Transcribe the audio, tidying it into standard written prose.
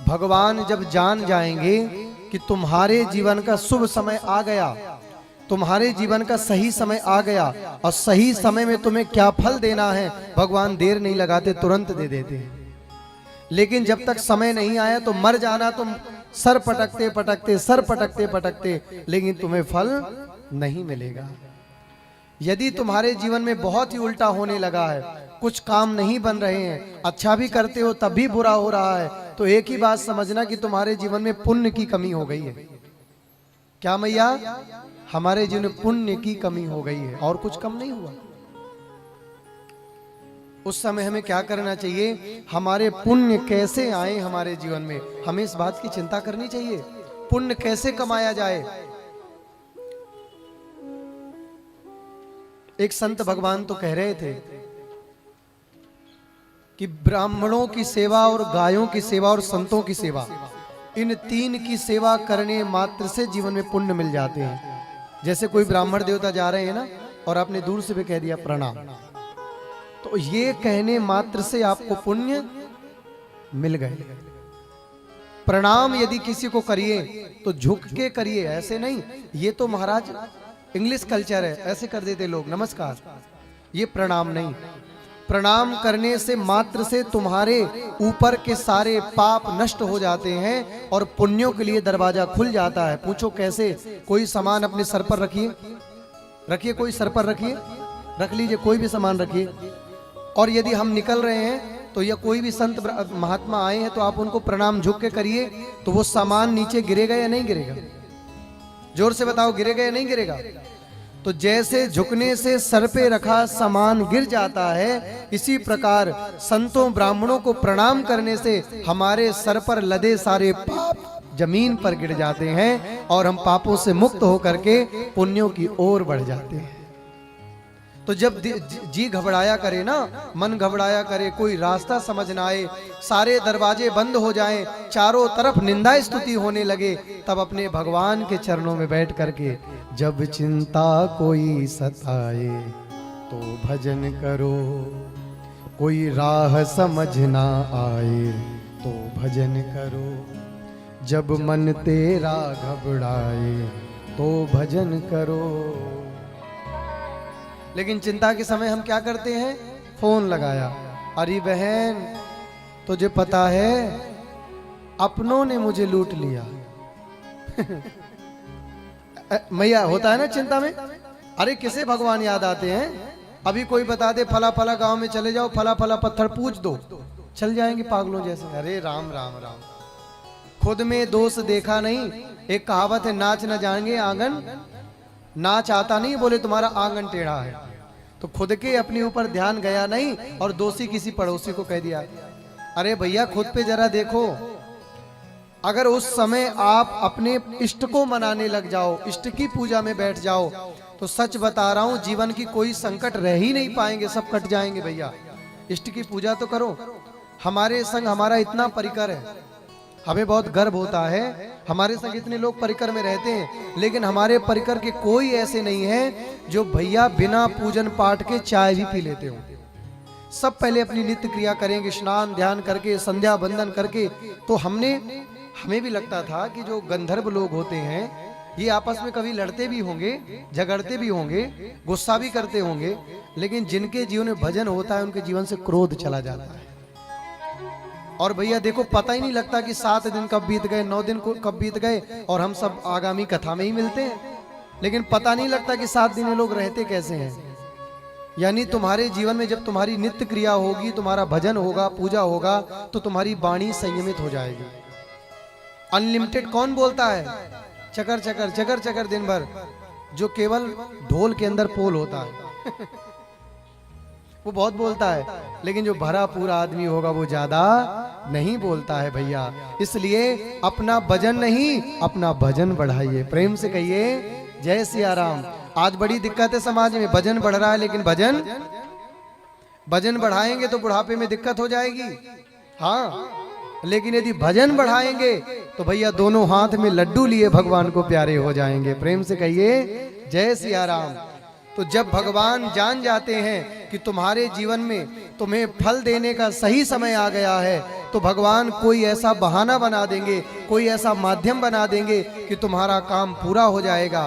भगवान जब जान जाएंगे कि तुम्हारे जीवन का शुभ समय आ गया, तुम्हारे जीवन का सही समय आ गया और सही समय में तुम्हें क्या फल देना है, भगवान देर नहीं लगाते, तुरंत दे देते हैं। लेकिन जब तक समय नहीं आया तो मर जाना, तुम सर पटकते पटकते सर पटकते पटकते, लेकिन तुम्हें फल नहीं मिलेगा। यदि तुम्हारे जीवन में बहुत ही उल्टा होने लगा है, कुछ काम नहीं बन रहे हैं, अच्छा भी करते हो तब भी बुरा हो रहा है, तो एक ही बात समझना कि तुम्हारे जीवन में पुण्य की कमी हो गई है। क्या मैया? हमारे जीवन में पुण्य की कमी हो गई है, और कुछ कम नहीं हुआ। उस समय हमें क्या करना चाहिए? हमारे पुण्य कैसे आए हमारे जीवन में, हमें इस बात की चिंता करनी चाहिए। पुण्य कैसे कमाया जाए। एक संत भगवान तो कह रहे थे कि ब्राह्मणों की सेवा और गायों की सेवा और संतों की सेवा, इन तीन की सेवा करने मात्र से जीवन में पुण्य मिल जाते हैं। जैसे कोई ब्राह्मण देवता जा रहे हैं ना, और आपने दूर से भी कह दिया प्रणाम, तो ये कहने मात्र से आपको पुण्य मिल गए। प्रणाम यदि किसी को करिए तो झुक के करिए, ऐसे नहीं। ये तो महाराज इंग्लिश कल्चर है, ऐसे कर देते लोग, नमस्कार। ये प्रणाम नहीं। प्रणाम करने से मात्र से तुम्हारे ऊपर के सारे पाप नष्ट हो जाते हैं और पुण्यों के लिए दरवाजा खुल जाता है। पूछो कैसे? कोई सामान अपने सर पर रखिए, रखिए, कोई सर पर रखिए, रख लीजिए, कोई भी सामान रखिए, और यदि हम निकल रहे हैं तो या कोई भी संत महात्मा आए हैं तो आप उनको प्रणाम झुक के करिए, तो वो सामान नीचे गिरेगा या नहीं गिरेगा? जोर से बताओ, गिरेगा या नहीं गिरेगा? तो जैसे झुकने से सर पे रखा सामान गिर जाता है, इसी प्रकार संतों ब्राह्मणों को प्रणाम करने से हमारे सर पर लदे सारे पाप जमीन पर गिर जाते हैं और हम पापों से मुक्त होकर के पुण्यों की ओर बढ़ जाते हैं। तो जब जी घबराया करे ना, मन घबराया करे, कोई रास्ता समझ ना आए, सारे दरवाजे बंद हो जाएं, चारों तरफ निंदा स्तुति होने लगे, तब अपने भगवान के चरणों में बैठ करके, जब चिंता कोई सताए तो भजन करो, कोई राह समझ ना आए तो भजन करो, जब मन तेरा घबराए तो भजन करो। लेकिन चिंता के समय हम क्या करते हैं? फोन लगाया, अरे बहन तुझे पता है अपनों ने मुझे लूट लिया। मैया होता है ना चिंता में। अरे किसे भगवान याद आते हैं? अभी कोई बता दे फला फला गांव में चले जाओ, फला फला पत्थर पूछ दो, चल जाएंगे पागलों जैसे। अरे राम राम राम, खुद में दोष देखा नहीं। एक कहावत है, नाच न जाएंगे आंगन, नाच आता नहीं, बोले तुम्हारा आंगन टेढ़ा है। तो खुद के अपने ऊपर ध्यान गया नहीं और दोषी किसी पड़ोसी को कह दिया। अरे भैया खुद पे जरा देखो। अगर उस समय आप अपने इष्ट को मनाने लग जाओ, इष्ट की पूजा में बैठ जाओ, तो सच बता रहा हूं जीवन की कोई संकट रह ही नहीं पाएंगे, सब कट जाएंगे। भैया इष्ट की पूजा तो करो। हमारे संग हमारा इतना परिकर है, हमें बहुत गर्व होता है, हमारे संग इतने लोग परिकर में रहते हैं, लेकिन हमारे परिकर के कोई ऐसे नहीं है जो भैया बिना पूजन पाठ के चाय भी पी लेते हो। सब पहले अपनी नित्य क्रिया करेंगे, स्नान ध्यान करके, संध्या बंदन करके। तो हमें भी लगता था कि जो गंधर्व लोग होते हैं ये आपस में कभी लड़ते भी होंगे, झगड़ते भी होंगे, गुस्सा भी करते होंगे, लेकिन जिनके जीवन में भजन होता है उनके जीवन से क्रोध चला जाता है। और भैया देखो पता ही नहीं लगता कि 7 दिन कब बीत गए, 9 दिन कब बीत गए, और हम सब आगामी कथा में ही मिलते हैं, लेकिन पता नहीं लगता कि 7 दिन ये लोग रहते कैसे हैं। यानी तुम्हारे जीवन में जब तुम्हारी नित्य क्रिया होगी, तुम्हारा भजन होगा, पूजा होगा, तो तुम्हारी वाणी संयमित हो जाएगी। अनलिमिटेड कौन बोलता है? चकर चकर चकर चकर दिन भर, जो केवल ढोल के अंदर पोल होता है वो बहुत बोलता है, लेकिन जो भरा पूरा आदमी होगा वो ज्यादा नहीं बोलता है भैया। इसलिए अपना भजन नहीं, अपना भजन बढ़ाइए। प्रेम से कहिए जय सिया राम। आज बड़ी दिक्कत है समाज में, भजन बढ़ रहा है लेकिन भजन बढ़ाएंगे तो बुढ़ापे में दिक्कत हो जाएगी। हाँ, लेकिन यदि भजन बढ़ाएंगे तो भैया दोनों हाथ में लड्डू लिए भगवान को प्यारे हो जाएंगे। प्रेम से कहिए जय सिया राम। तो जब भगवान जान जाते हैं कि तुम्हारे जीवन में तुम्हें फल देने का सही समय आ गया है, तो भगवान कोई ऐसा बहाना बना देंगे, कोई ऐसा माध्यम बना देंगे कि तुम्हारा काम पूरा हो जाएगा।